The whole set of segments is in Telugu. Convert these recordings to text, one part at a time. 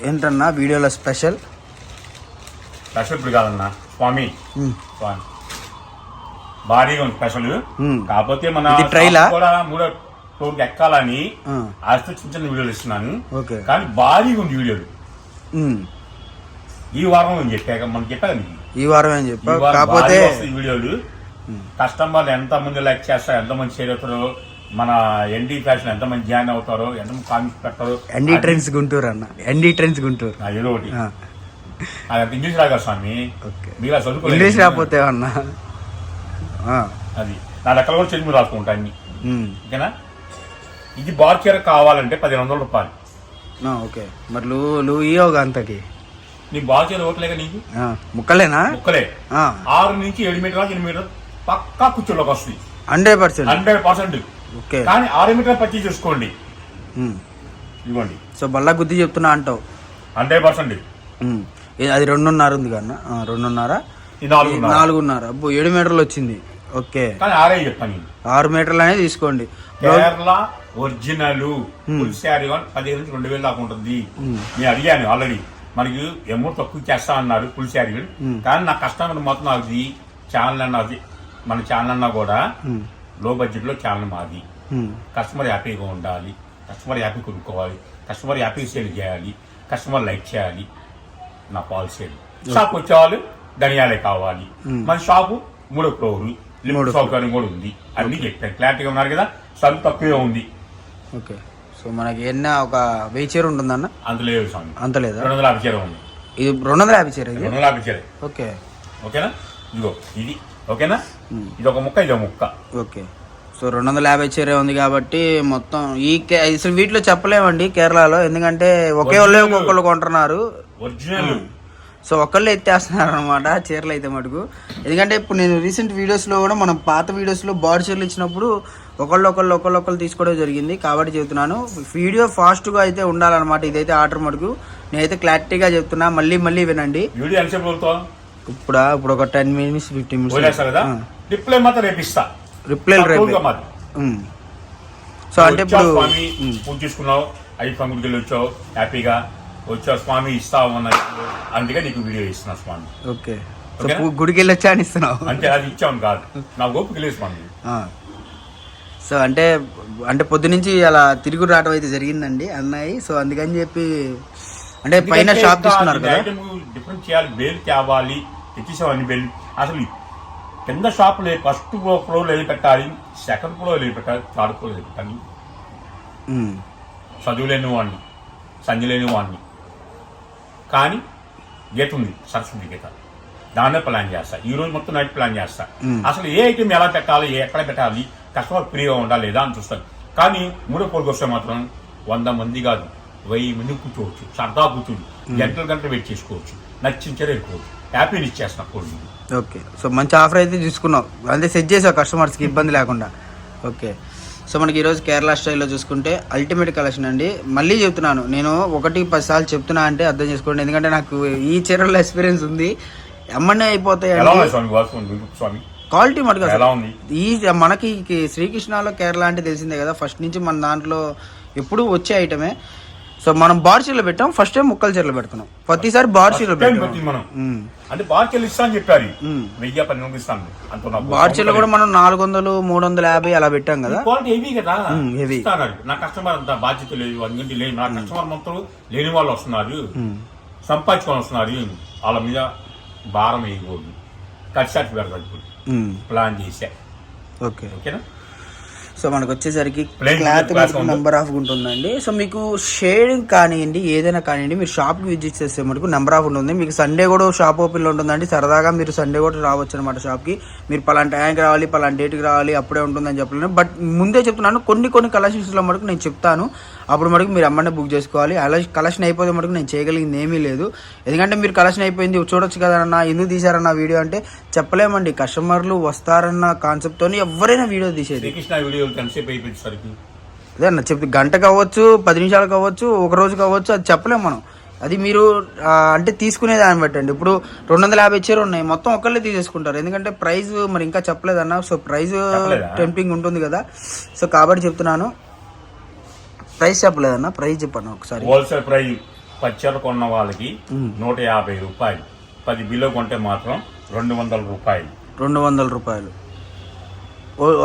ఏంటన్నా వీడియోలో స్పెషల్ ఇప్పుడు కాదన్నా స్వామి భారీగా ఉంది స్పెషల్. కాకపోతే మన ట్రైలా కూడా 3వ ఫ్లోర్కి ఎక్కాలని ఆస్తి చిన్న చిన్న వీడియోలు ఇస్తున్నాను. కానీ భారీగా ఉంది వీడియోలు. ఈ వారం చెప్పాక మనకి చెప్పాక ఈ వారం ఏం చెప్పా కాకపోతే వీడియోలు కస్టమర్లు ఎంత మంది లైక్ చేస్తారో, ఎంత మంది షేర్ అవుతారో, మన ఎన్డీ ఫ్యాషన్ ఎంత మంది జాయిన్ అవుతారో, ఎంత మంది కామెంట్స్ పెడతారో. ఎన్డీ ట్రెండ్స్ గుంటూరు అన్న, ఎన్డీ ట్రెండ్స్ గుంటూరు ఏదో ఒకటి. అది ఇంగ్లీష్ రాగా స్వామి, మీరు చదువుకో ఇంగ్లీష్ రాకపోతే అన్న అది నా లెక్కలు కూడా చెల్లి రాసుకుంటా అన్ని. ఓకేనా? ఇది బార్ చీర కావాలంటే 1500 రూపాయలు. ఓకే. మరి నువ్వు ఇవ్వగా అంతకి నీ బార్ చీర ఓట్లేక నీకు ముక్కలేనా? ముక్కలే. 6 నుంచి 7 మీటర్ల 8 మీటర్ పక్కా కూర్చోలోకి వస్తుంది 100%. ఓకే. కానీ 6 మీటర్ పచ్చి చూసుకోండి. ఇవ్వండి. సో బల్లా గుద్ది చెప్తున్నా అంటావు 100%. అది 2.5 ఉంది కన్నా 2.5 4.5 అబ్బో 7 మీటర్లు వచ్చింది. ఓకే. కానీ 6 చెప్తాను. 6 మీటర్లు అనేది తీసుకోండి. కేరళ ఒరిజినల్ ఫుల్ శారీ 15 నుంచి 2000 దాకా ఉంటుంది. నేను అడిగాను ఆల్రెడీ, మనకి అమౌంట్ తక్కువ చేస్తా అన్నారు ఫుల్ శారీ. కానీ నా కస్టమర్ మొత్తం అది ఛానల్ అన్నది, మన ఛానల్ అన్నా కూడా లో బడ్జెట్ లో ఛానల్ మాది. కస్టమర్ హ్యాపీగా ఉండాలి, కస్టమర్ హ్యాపీ కొనుక్కోవాలి, కస్టమర్ హ్యాపీ సేల్ చేయాలి, కస్టమర్ లైక్ చేయాలి. నా పాలసీ షాప్ వచ్చేవాళ్ళు ధనియాలే కావాలి. మన షాపు 3వ ఫ్లోర్, లిఫ్ట్ సౌకర్యం కూడా ఉంది. అన్ని చెప్పాను, క్లారిటీగా ఉన్నారు కదా. సన్ తక్కువే ఉంది. ఓకే. సో మనకి ఎన్న ఒక 1000 చీర ఉంటుందన్న? అంత లేదు స్వామి, అంత లేదా? 250 చీర ఉంది. ఇది 250 చీర? 250 చీర. ఓకే. ఓకేనా? ఇదిగో ఇది. ఓకేనా? ఇది ఒక ముక్క, ఇది ఒక ముక్క. ఓకే. సో 250 చీర ఉంది కాబట్టి మొత్తం అసలు వీటిలో చెప్పలేమండి కేరళలో, ఎందుకంటే ఒకే ఒక్కళ్ళు కొంటున్నారు ఒరిజినల్. సో ఒక్కళ్ళు ఎత్తేస్తున్నారు అనమాట చీరలు అయితే మటుకు. ఎందుకంటే ఇప్పుడు నేను రీసెంట్ వీడియోస్లో కూడా, మనం పాత వీడియోస్లో బాడీ చీరలు ఇచ్చినప్పుడు ఒకళ్ళు తీసుకోవడం జరిగింది. కాబట్టి చెప్తున్నాను, వీడియో ఫాస్ట్గా అయితే ఉండాలన్నమాట. ఇదైతే ఆర్డర్ మటుకు నేనైతే క్లారిటీగా చెప్తున్నా. మళ్ళీ వినండి. ఇప్పుడు ఒక 10 మినిట్స్ 15 మినిట్స్ రిప్లై రేపు. సో అంటే ఇప్పుడు పూజ చేసుకున్నావు, అయ్యప్ప గుడికి వెళ్ళి వచ్చావు, హ్యాపీగా వచ్చావు, స్వామి ఇస్తావు అన్న, అందుకే నీకు వీడియో ఇస్తున్నా స్వామి. ఓకే. గుడికి వెళ్ళి వచ్చా అని ఇస్తున్నావు అంటే అది ఇచ్చాము కాదు, నా ఓపిక లేదు స్వామి. సో అంటే పొద్దునుంచి అలా తిరిగి రావడం అయితే జరిగిందండి అన్నయ్య. సో అందుకని చెప్పి అంటే పైన షాప్ తీసుకున్నారు కదా, డిఫరెంట్ చేయాలి, బేల్ తేవాలి, తెచ్చేసావు అన్ని బేల్. అసలు కింద షాప్ లేదు, ఫస్ట్ ఫ్లోర్ వెళ్ళి పెట్టాలి, సెకండ్ ఫ్లోర్ వెళ్ళి పెట్టాలి, థర్డ్ ఫ్లోర్ వెళ్ళి పెట్టాలి. చదువులేని వాడిని, సంజ లేని వాడిని, కానీ గీత ఉంది, సరస్వతి గీత, దాన్నే ప్లాన్ చేస్తా. ఈ రోజు మొత్తం నైట్ ప్లాన్ చేస్తా. అసలు ఏ ఐటమ్ ఎలా పెట్టాలి, ఎక్కడ పెట్టాలి, కస్టమర్ ఫ్రీగా ఉండాలి లేదా అని చూస్తాను. కానీ 3వ ఫ్లోర్కి వస్తే మాత్రం 100 మంది కాదు, 1000 మంది కూర్చోవచ్చు, సరదా కూర్చోండి, గంటలు వెయిట్ చేసుకోవచ్చు, నచ్చించే వెళ్ళిపోవచ్చు, హ్యాపీని ఇచ్చేస్తున్నా కోడి. ఓకే. సో మంచి ఆఫర్ అయితే తీసుకున్నావు, అంటే సెట్ చేసావు కస్టమర్స్కి ఇబ్బంది లేకుండా. ఓకే. సో మనకి ఈరోజు కేరళ స్టైల్లో చూసుకుంటే అల్టిమేట్ కలెక్షన్ అండి. మళ్ళీ చెప్తున్నాను, నేను 1-10 సార్లు చెప్తున్నా అంటే అర్థం చేసుకోండి, ఎందుకంటే నాకు ఈ చీరల్లో ఎక్స్పీరియన్స్ ఉంది. అమ్మనే అయిపోతాయి క్వాలిటీ మటుకు. ఈ మనకి శ్రీకృష్ణలో కేరళ అంటే తెలిసిందే కదా, ఫస్ట్ నుంచి మన దాంట్లో ఎప్పుడు వచ్చే ఐటమే. సో మనం బార్ చీరలు పెట్టాం, ఫస్ట్ టైం ముక్కల చీరలు పెడుతున్నాం, ప్రతిసారి బార్ చీరలు పెట్టాం. అంటే బార్ చీరలు ఇస్తాను చెప్పారు, 1000 ఇస్తాను. బార్ చీరలు కూడా మనం 400, 350 అలా పెట్టాం కదా. హెవీ. నా కస్టమర్ అంత బాధ్యత లేదు, అందుకంటే లేదు. నా కస్టమర్ మొత్తం లేని వాళ్ళు వస్తున్నారు, సంపాదించుకొని వస్తున్నారు, వాళ్ళ మీద భారం వేయకూడదు, ఖర్చు పెడతాడు ప్లాన్ చేసా. ఓకే. ఓకేనా? సో మనకు వచ్చేసరికి క్లాత్ నెంబర్ ఆఫ్ ఉంటుందండి. సో మీకు షేడింగ్ కానివ్వండి, ఏదైనా కానివ్వండి, మీరు షాప్కి విజిట్ చేస్తే మటుకు నెంబర్ ఆఫ్ ఉంటుంది. మీకు సండే కూడా షాప్ ఓపెన్లో ఉంటుందండి, సరదాగా మీరు సండే కూడా రావచ్చు అనమాట షాప్కి. మీరు పలాంటి టైంకి రావాలి, పలాంటి డేట్కి రావాలి, అప్పుడే ఉంటుందని చెప్పలేను. బట్ ముందే చెప్తున్నాను, కొన్ని కలెక్షన్స్లో మటుకు నేను చెప్తాను, అప్పుడు మటుకు మీరు అమ్మనే బుక్ చేసుకోవాలి. అలా కలెక్షన్ అయిపోతే మటుకు నేను చేయగలిగింది ఏమీ లేదు. ఎందుకంటే మీరు కలెక్షన్ అయిపోయింది చూడొచ్చు కదన్నా, ఎందుకు తీసారన్న వీడియో అంటే చెప్పలేమండి. కస్టమర్లు వస్తారన్న కాన్సెప్ట్తో ఎవరైనా వీడియో తీసేది. అదే అన్న చెప్తే గంట కావచ్చు, 10 నిమిషాలు కావచ్చు, ఒక రోజు కావచ్చు, అది చెప్పలేము మనం. అది మీరు అంటే తీసుకునే దాన్ని బట్టండి. ఇప్పుడు 250 చీర ఉన్నాయి, మొత్తం ఒకళ్ళే తీసేసుకుంటారు, ఎందుకంటే ప్రైస్ మరి ఇంకా చెప్పలేదన్న. సో ప్రైస్ టెంపింగ్ ఉంటుంది కదా, సో కాబట్టి చెప్తున్నాను. ప్రైస్ చెప్పలేదన్న, ప్రైస్ చెప్పాను ఒకసారి. హోల్సేల్ ప్రైస్ 10 చీరలు కొన్న వాళ్ళకి 150 రూపాయలు, 10 బిలో కొంటే మాత్రం 200 రూపాయలు. 200 రూపాయలు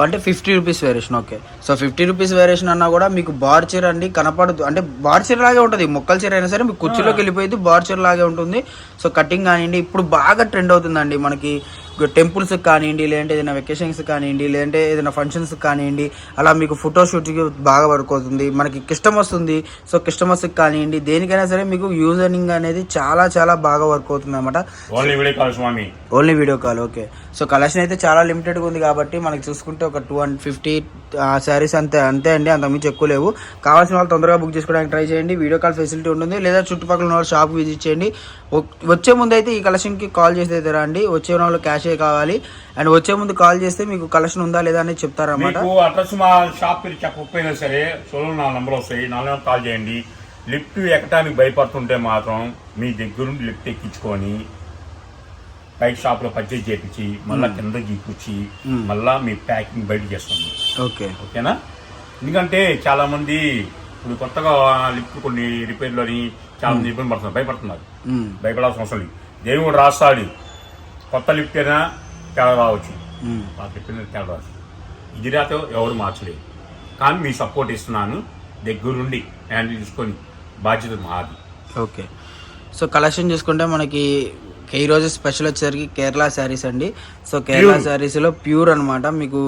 అంటే 50 rupees variation. Okay, so 50 rupees variation అన్నా కూడా మీకు బార్ చీర అండి కనపడదు, అంటే బార్ చీర లాగే ఉంటుంది. మొక్కల చీర అయినా సరే మీకు కుర్చీలోకి వెళ్ళిపోయింది, బార్ చీర లాగే ఉంటుంది. సో కటింగ్ కానివ్వండి ఇప్పుడు బాగా ట్రెండ్ అవుతుందండి. మనకి టెంపుల్స్ కానివ్వండి, లేదంటే ఏదైనా వెకేషన్స్ కానివ్వండి, లేదంటే ఏదైనా ఫంక్షన్స్ కానివ్వండి, అలా మీకు ఫోటోషూట్కి బాగా వర్క్ అవుతుంది. మనకి కస్టమర్స్ ఉంది, సో కస్టమర్స్కి కానివ్వండి దేనికైనా సరే మీకు యూజరింగ్ అనేది చాలా చాలా బాగా వర్క్ అవుతుంది అనమాట. Only video call. Okay, so collection అయితే చాలా లిమిటెడ్గా ఉంది కాబట్టి మనకి చూసుకుంటే ఒక 250 శారీస్ అంతే అండి, అంతకుమించి ఎక్కువ లేవు. కావాల్సిన వాళ్ళు తొందరగా బుక్ చేసుకోవడానికి ట్రై చేయండి. వీడియో కాల్ ఫెసిలిటీ ఉంటుంది, లేదా చుట్టుపక్కల ఉన్న వాళ్ళు షాప్ విజిట్ చేయండి. వచ్చే ముందు అయితే ఈ కలెక్షన్కి కాల్ చేసి అయితే రండి. వచ్చే వాళ్ళు క్యాష్ కావాలి, అండ్ వచ్చే ముందు కాల్ చేస్తే మీకు కలెక్షన్ ఉందా లేదా అనేది చెప్తారన్నమాట. అడ్రస్ మా షాప్ పేరు చెప్పకపోయినా సరే సోలో నా నంబర్ వస్తాయి, 4 కాల్ చేయండి. లిఫ్ట్ ఎక్కడానికి భయపడుతుంటే మాత్రం మీ దగ్గరుండి లిఫ్ట్ ఎక్కించుకొని బయట షాప్ లో పర్చేజ్ చేయించి మళ్ళా కింద గీకొచ్చి మళ్ళా మీ ప్యాకింగ్ బయట చేస్తుంది. ఓకేనా? ఎందుకంటే చాలా మంది ఇప్పుడు కొత్తగా లిఫ్ట్ కొన్ని రిపేర్లు అని చాలా మంది ఇబ్బంది పడుతున్నారు, భయపడుతున్నారు. భయపడాల్సిన అవసరం లేదు. దేవుడు రాస్తాడు, కొత్త లిఫ్ట్ అయినా తేడా రావచ్చు, ఆ లిఫ్ట్ తేడా రావచ్చు. ఇది రాతో ఎవరు మార్చలేదు, కానీ మీ సపోర్ట్ ఇస్తున్నాను. దగ్గరుండి హ్యాండిల్ తీసుకొని బాధ్యత మాది. ఓకే, సో కలెక్షన్ చూసుకుంటే మనకి ఈ రోజు స్పెషల్ వచ్చేసరికి కేరళ శారీస్ అండి. సో కేరళ శారీస్ లో ప్యూర్ అనమాట. మీకు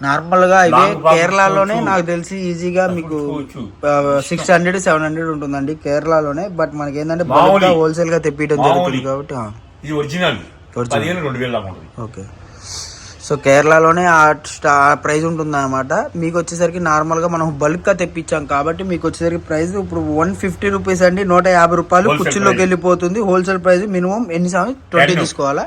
నార్మల్ గా ఇవే కేరళలోనే నాకు తెలిసి ఈజీగా మీకు 600-700 ఉంటుందండి కేరళలోనే. బట్ మనకి ఏంటంటే బాగా హోల్సేల్ గా తెప్పియడం జరుగుతుంది కాబట్టి ఇది ఒరిజినల్ 15,000 ఓకే, సో కేరళలోనే ఆ ప్రైస్ ఉంటుంది అనమాట. మీకు వచ్చేసరికి నార్మల్ గా మనం బల్క్ గా తెప్పించాం కాబట్టి మీకు వచ్చేసరికి ప్రైస్ ఇప్పుడు 150 రూపీస్ అండి, 150 రూపాయలు కుర్చీలోకి వెళ్ళిపోతుంది. హోల్సేల్ ప్రైస్ మినిమం ఎన్ని 20 తీసుకోవాలా?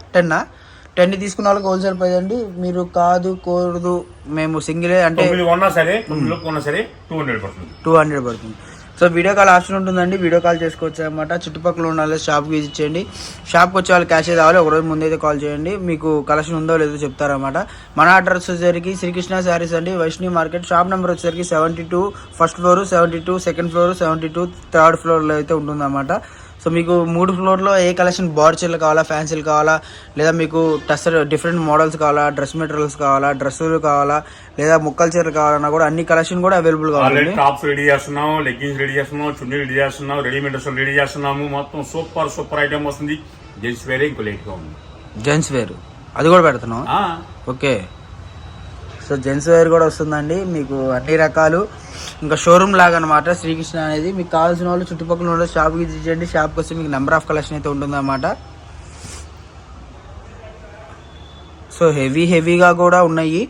10 తీసుకున్న వాళ్ళకి హోల్సేల్ ప్రైస్ అండి. మీరు కాదు కోరదు మేము సింగిల్ అంటే 200 పడుతుంది. సో వీడియో కాల్ ఆప్షన్ ఉంటుందండి, వీడియో కాల్ చేసుకోవచ్చు అనమాట. చుట్టుపక్కల ఉన్న వాళ్ళు షాప్కి విజిట్ చేయండి. షాప్కి వచ్చే వాళ్ళు క్యాష్ కావాలి, ఒకరోజు ముందైతే కాల్ చేయండి, మీకు కలెక్షన్ ఉందో లేదో చెప్తారన్నమాట. మన అడ్రస్ వచ్చేసరికి శ్రీకృష్ణ శారీస్ అండి, వైష్ణవి మార్కెట్. షాప్ నెంబర్ వచ్చేసరికి 72 first floor, 72 second floor, 72 third ఫ్లోర్లో అయితే ఉంటుందన్నమాట. సో మీకు 3 ఫ్లోర్లో ఏ కలెక్షన్ బార్ చీరలు కావాలా, ఫ్యాన్సీలు కావాలా, లేదా మీకు టస్టర్ డిఫరెంట్ మోడల్స్ కావాలా, డ్రెస్ మెటీరియల్స్ కావాలా, డ్రెస్సులు కావాలా, లేదా ముక్కల చీరలు కావాలన్నా కూడా అన్ని కలెక్షన్ కూడా అవైలబుల్ గా ఉంది. టాప్స్ రెడీ చేస్తున్నాం, లెగ్గిన్స్ రెడీ చేస్తున్నాం, చున్నీ రెడీ చేస్తున్నాం, రెడీమేడ్ డ్రెస్సులు రెడీ చేస్తున్నాము. మొత్తం సూపర్ ఐటమ్ వస్తుంది. జెంట్స్ వేరే ఇంకో లేట్ గా ఉంది. జెంట్స్ వేర్ అది కూడా పెడుతున్నాం. ఓకే, సో జెంట్స్ వేర్ కూడా వస్తుందండి మీకు అన్ని రకాలు. ఇంకా షోరూమ్ లాగా అనమాట శ్రీకృష్ణ అనేది. మీకు కావాల్సిన వాళ్ళు చుట్టుపక్కల ఉన్న షాప్ విజిట్ చేయండి. షాప్కి వస్తే మీకు నెంబర్ ఆఫ్ కలెక్షన్ అయితే ఉంటుందన్నమాట. సో హెవీగా కూడా ఉన్నాయి.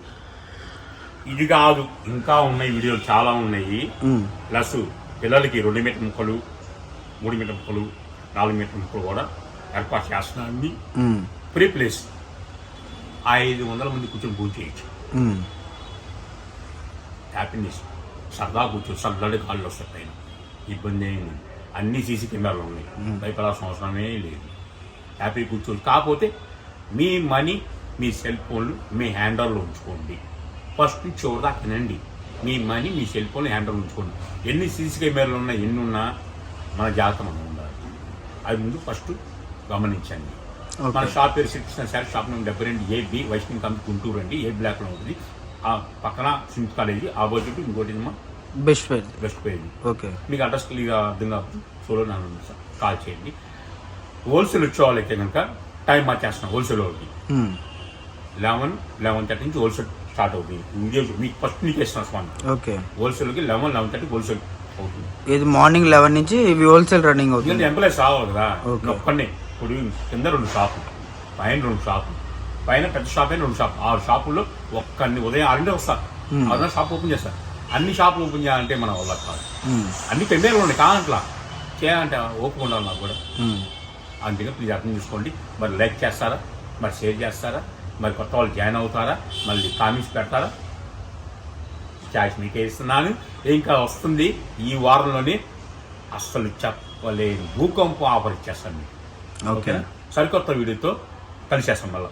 ఇది కాదు, ఇంకా ఉన్నాయి, వీడియోలు చాలా ఉన్నాయి. ప్లస్ పిల్లలకి 2 మీటర్ ముక్కలు, 3 మీటర్ ముక్కలు, 4 మీటర్ ముక్కలు కూడా ఏర్పాటు చేస్తున్నాను. ఫ్రీ ప్లేస్, 500 మంది కూర్చొని పూజ చేయొచ్చు. హ్యాపీనెస్, సరదా కూర్చొని చల్లడి కాళ్ళు వస్తాయి పైన, ఇబ్బంది ఏమి. అన్ని సీసీ కెమెరాలు ఉన్నాయి, భయపడాల్సిన అవసరమే లేదు. హ్యాపీ కూర్చోండి. కాకపోతే మీ మనీ మీ సెల్ ఫోన్లు మీ హ్యాండర్లో ఉంచుకోండి. ఫస్ట్ చివరి దాకా తినండి. మీ మనీ మీ సెల్ ఫోన్ హ్యాండర్లో ఉంచుకోండి. ఎన్ని సీసీ కెమెరాలు ఉన్నా ఎన్ని ఉన్నా మన జాగ్రత్త మనం ఉండాలి. అది ముందు ఫస్ట్ గమనించండి. మన షాప్ పేరు Srikrishna sari, shop number 72AB, Vaishnavi Kanthi, Guntur అండి. ఏ బ్లాక్ లో ఉంటుంది. ఆ పక్కన సిమ్స్ కాలేజీ, ఆపోజిట్ ఇంకోటి బెస్ట్ పేజ్. ఓకే, మీకు అడ్రస్ క్లియర్గా అర్థం కావచ్చు. సోలో కాల్ చేయండి. హోల్సేల్ వచ్చే వాళ్ళైతే కనుక టైం మార్చేస్తున్నాం. హోల్సేల్ వాళ్ళకి 11-11:30 నుంచి హోల్సేల్ స్టార్ట్ అవుతుంది. మీకు ఫస్ట్ మీకు ఇస్తున్నాం. ఓకే, హోల్సేల్కి 11-11:30 హోల్సేల్ అవుతుంది. ఇది మార్నింగ్ 11 నుంచి హోల్సేల్ రన్నింగ్ అవుతుంది. ఎంప్లాయీస్ రావాలి కదా, ఒక్కనే. ఇప్పుడు కింద 2 షాపులు, పైన 2 షాపులు, పైన పెద్ద షాప్ అయిన 2 షాపులు. 6 షాపుల్లో ఒక్కరిని ఉదయం 6 వస్తారు, 6 షాప్ ఓపెన్ చేస్తారు. అన్ని షాపులు ఓపెన్ చేయాలంటే మన వల్ల కాదు. అన్ని పెద్దలు ఉన్నాయి, కాదంట్లా చేయాలంటే ఓపెన్ ఉండాలి నాకు కూడా. అందుకే ప్లీజ్ అర్థం చేసుకోండి. మరి లైక్ చేస్తారా, మరి షేర్ చేస్తారా, మరి కొత్త వాళ్ళు జాయిన్ అవుతారా, మళ్ళీ కామెంట్స్ పెడతారా? ఛాయిస్ మీకే ఇస్తున్నాను. ఇంకా వస్తుంది ఈ వారంలోనే, అస్సలు చెప్పలేని భూకంపం ఆఫర్ ఇచ్చేస్తాను మీకు. ఓకే, సరికొత్త వీడియోతో కలిసేస్తాం మళ్ళీ.